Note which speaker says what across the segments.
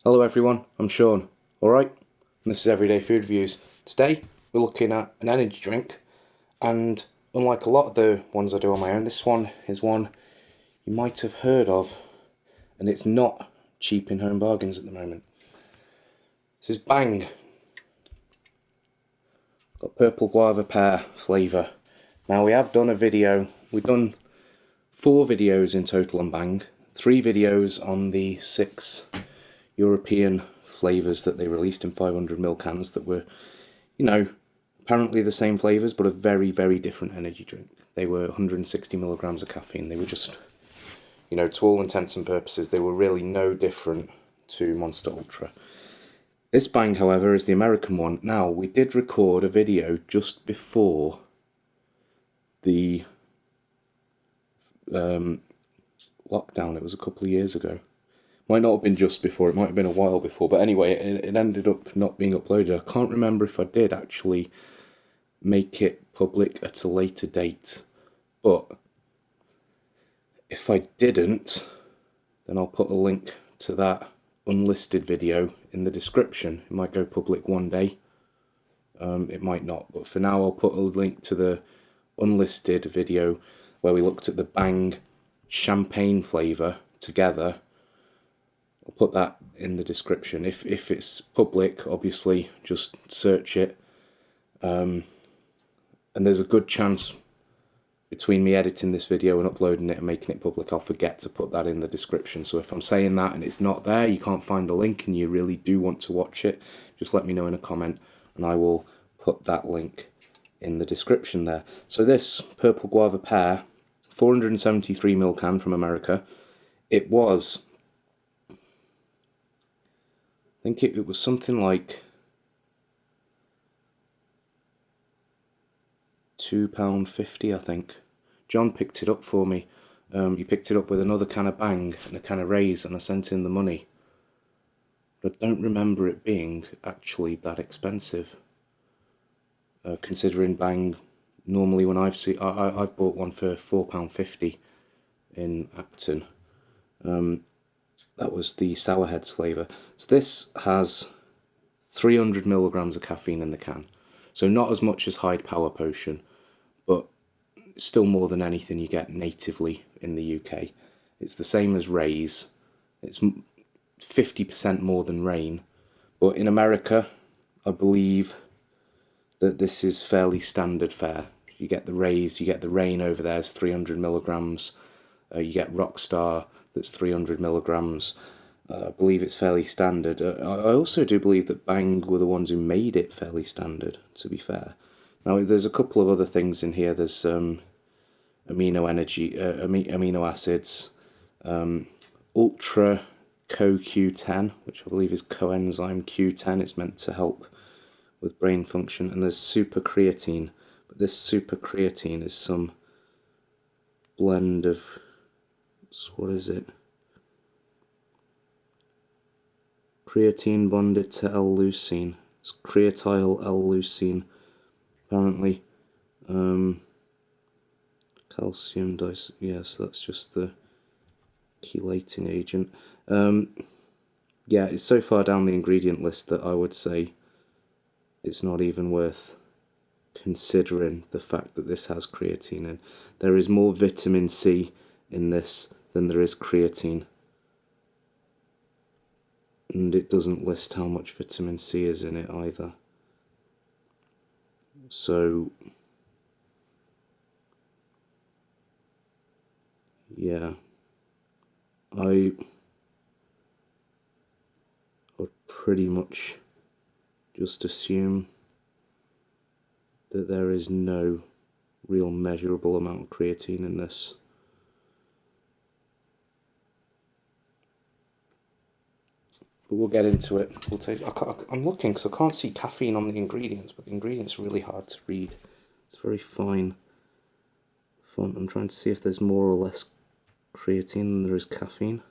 Speaker 1: Hello everyone, I'm Sean, alright? And this is Everyday Food Reviews. Today we're looking at an energy drink, and unlike a lot of the ones I do on my own, this one is one you might have heard of, and it's not cheap in home bargains at the moment. This is Bang. Got Purple Guava Pear flavour. Now we have done a video, we've done 4 videos in total on Bang, 3 videos on the 6 European flavours that they released in 500ml cans that were, apparently the same flavours, but a very, very different energy drink. They were 160 milligrams of caffeine. They were just, to all intents and purposes, they were really no different to Monster Ultra. This Bang, however, is the American one. Now, we did record a video just before the lockdown. It was a couple of years ago. Might not have been just before, it might have been a while before, but anyway, it ended up not being uploaded. I can't remember if I did actually make it public at a later date, but if I didn't, then I'll put a link to that unlisted video in the description. It might go public one day, it might not, but for now I'll put a link to the unlisted video where we looked at the Bang champagne flavour together. I'll put that in the description. If it's public, obviously, just search it. And there's a good chance between me editing this video and uploading it and making it public, I'll forget to put that in the description. So if I'm saying that and it's not there, you can't find the link, and you really do want to watch it, just let me know in a comment and I will put that link in the description there. So this Purple Guava Pear, 473ml can from America. It was, I think it was something like £2.50, I think. John picked it up for me. He picked it up with another can of Bang and a can of Ray's, and I sent him the money. But I don't remember it being actually that expensive. Considering Bang, normally when I've bought one for £4.50 in Acton. That was the Sourheads flavour. So this has 300 milligrams of caffeine in the can. So not as much as Hyde Power Potion, but still more than anything you get natively in the UK. It's the same as Ray's. It's 50% more than Rain. But in America, I believe that this is fairly standard fare. You get the Ray's, you get the Rain over there is 300 milligrams. You get Rockstar, that's 300 milligrams. I believe it's fairly standard. I also do believe that Bang were the ones who made it fairly standard, to be fair. Now, there's a couple of other things in here. There's amino acids, Ultra CoQ10, which I believe is coenzyme Q10. It's meant to help with brain function. And there's super creatine. But this super creatine is some blend of, what is it? Creatine bonded to L-leucine. It's creatyl L-leucine, apparently. Calcium dice. Yes, that's just the chelating agent. Yeah, it's so far down the ingredient list that I would say it's not even worth considering the fact that this has creatine in. There is more vitamin C in this than there is creatine. And it doesn't list how much vitamin C is in it either. So, yeah, I would pretty much just assume that there is no real measurable amount of creatine in this. But we'll get into it. We'll taste. I'm looking because I can't see caffeine on the ingredients, but the ingredients are really hard to read. It's very fine font. I'm trying to see if there's more or less creatine than there is caffeine.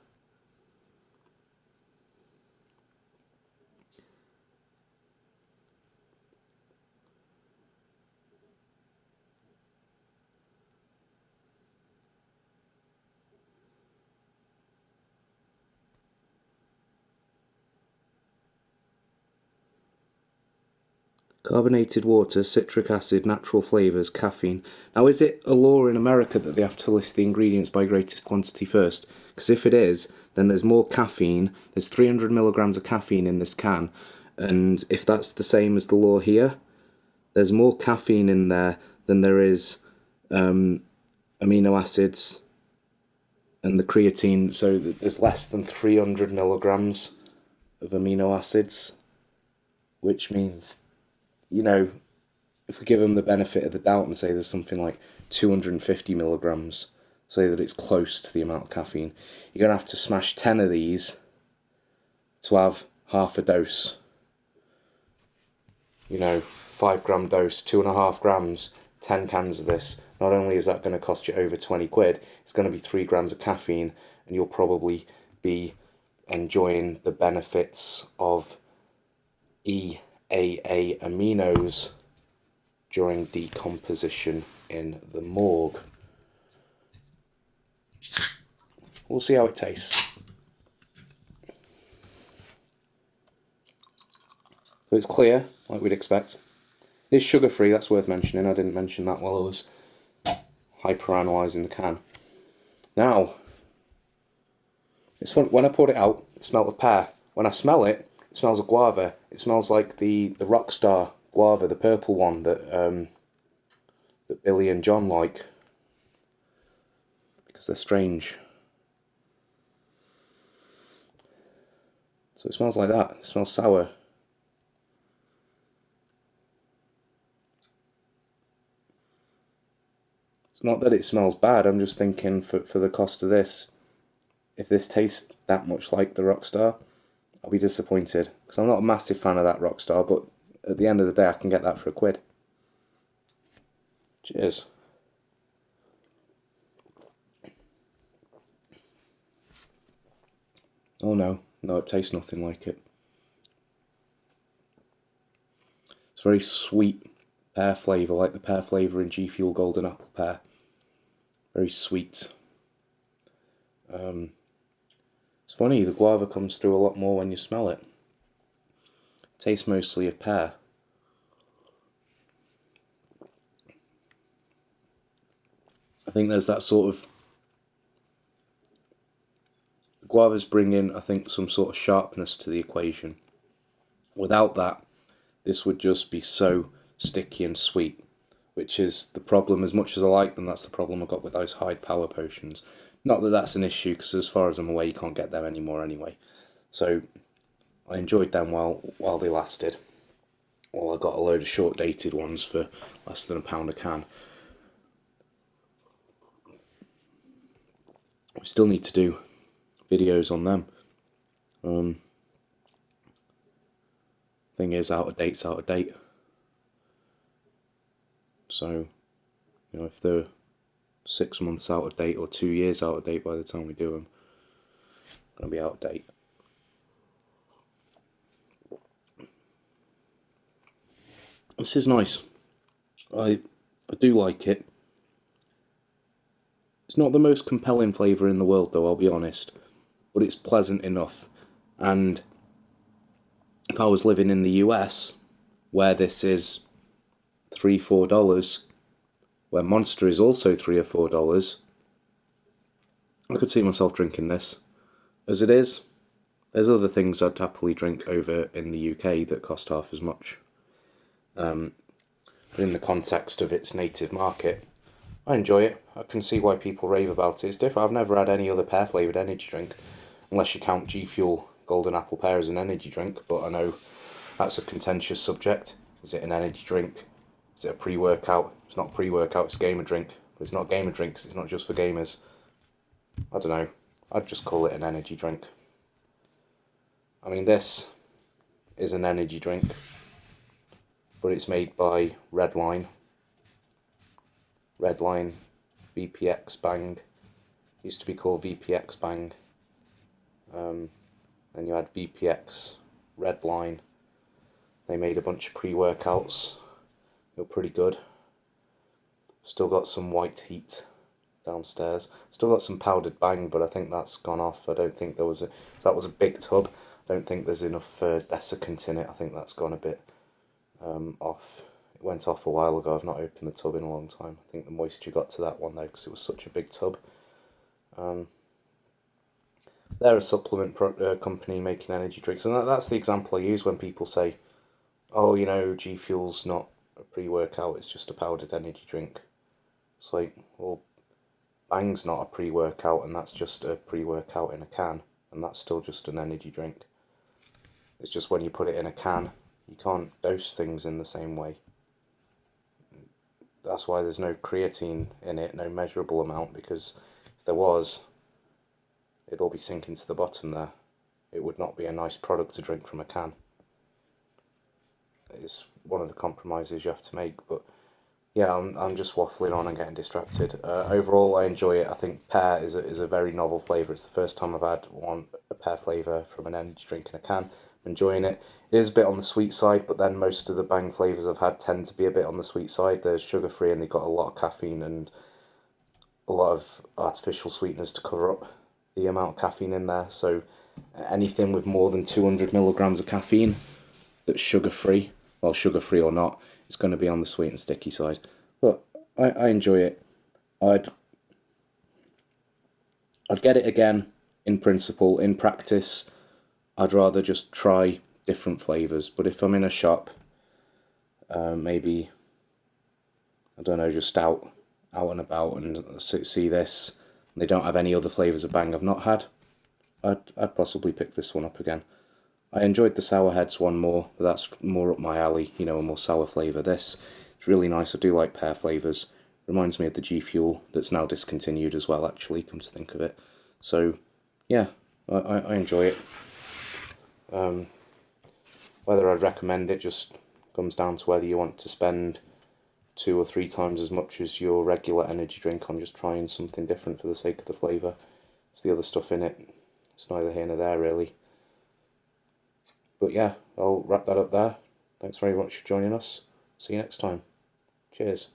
Speaker 1: Carbonated water, citric acid, natural flavours, caffeine. Now, is it a law in America that they have to list the ingredients by greatest quantity first? Because if it is, then there's more caffeine. There's 300 milligrams of caffeine in this can. And if that's the same as the law here, there's more caffeine in there than there is amino acids and the creatine. So there's less than 300 milligrams of amino acids, which means, you know, if we give them the benefit of the doubt and say there's something like 250 milligrams, say that it's close to the amount of caffeine, you're going to have to smash 10 of these to have half a dose. You know, 5 gram dose, 2.5 grams, 10 cans of this. Not only is that going to cost you over 20 quid, it's going to be 3 grams of caffeine, and you'll probably be enjoying the benefits of EAA aminos during decomposition in the morgue. We'll see how it tastes. So it's clear, like we'd expect. It is sugar-free, that's worth mentioning. I didn't mention that while I was hyper-analysing the can. Now, it's fun. When I poured it out, it smelled of pear. When I smell it, it smells of guava. It smells like the Rockstar guava, the purple one that that Billy and John like, because they're strange. So it smells like that. It smells sour. It's not that it smells bad, I'm just thinking for the cost of this, if this tastes that much like the Rockstar, I'll be disappointed. Because I'm not a massive fan of that Rockstar, but at the end of the day I can get that for £1. Cheers. Oh no, it tastes nothing like it. It's very sweet pear flavour, like the pear flavour in G Fuel Golden Apple Pear. Very sweet. It's funny, the guava comes through a lot more when you smell it. It tastes mostly of pear. I think there's that sort of... Guavas bring in, I think, some sort of sharpness to the equation. Without that, this would just be so sticky and sweet, which is the problem. As much as I like them, that's the problem I've got with those high power potions. Not that that's an issue, because as far as I'm aware, you can't get them anymore anyway. So I enjoyed them while they lasted. Well, I got a load of short dated ones for less than £1 a can. We still need to do videos on them. Thing is, out of date's out of date. So, you know, if they're 6 months out of date or 2 years out of date by the time we do them, gonna be out of date. This is nice. I do like it. It's not the most compelling flavour in the world though, I'll be honest, but it's pleasant enough. And if I was living in the US, where this is $3-4, where Monster is also $3 or $4, I could see myself drinking this. As it is, there's other things I'd happily drink over in the UK that cost half as much. But in the context of its native market, I enjoy it. I can see why people rave about it. It's different. I've never had any other pear flavoured energy drink, unless you count G Fuel Golden Apple Pear as an energy drink, but I know that's a contentious subject. Is it an energy drink? Is it a pre-workout? It's not pre-workout, it's a gamer drink. But it's not gamer drinks, it's not just for gamers. I don't know. I'd just call it an energy drink. I mean, this is an energy drink, but it's made by Redline. Redline VPX Bang. Used to be called VPX Bang. Then you had VPX Redline. They made a bunch of pre-workouts. They were pretty good. Still got some white heat downstairs. Still got some powdered Bang, but I think that's gone off. I don't think there was so that was a big tub. I don't think there's enough desiccant in it. I think that's gone a bit off. It went off a while ago. I've not opened the tub in a long time. I think the moisture got to that one though because it was such a big tub. They're a supplement company making energy drinks, and that's the example I use when people say, "Oh, you know, G Fuel's not a pre-workout; it's just a powdered energy drink." It's like, well, Bang's not a pre-workout, and that's just a pre-workout in a can, and that's still just an energy drink. It's just when you put it in a can, you can't dose things in the same way. That's why there's no creatine in it, no measurable amount, because if there was, it'd all be sinking to the bottom there. It would not be a nice product to drink from a can. It's one of the compromises you have to make, but yeah, I'm just waffling on and getting distracted. Overall, I enjoy it. I think pear is a very novel flavour. It's the first time I've had a pear flavour from an energy drink in a can. I'm enjoying it. It is a bit on the sweet side, but then most of the Bang flavours I've had tend to be a bit on the sweet side. They're sugar free and they've got a lot of caffeine and a lot of artificial sweeteners to cover up the amount of caffeine in there. So anything with more than 200 milligrams of caffeine that's sugar free, well, sugar free or not, it's going to be on the sweet and sticky side. But I enjoy it. I'd get it again in principle. In practice, I'd rather just try different flavours. But if I'm in a shop, maybe, I don't know, just out and about and see this, and they don't have any other flavours of Bang I've not had, I'd possibly pick this one up again. I enjoyed the Sour Heads one more, but that's more up my alley, you know, a more sour flavour. This, it's really nice. I do like pear flavours. Reminds me of the G Fuel that's now discontinued as well, actually, come to think of it. So, yeah, I enjoy it. Whether I'd recommend it just comes down to whether you want to spend 2 or 3 times as much as your regular energy drink on just trying something different for the sake of the flavour. It's the other stuff in it. It's neither here nor there, really. But yeah, I'll wrap that up there. Thanks very much for joining us. See you next time. Cheers.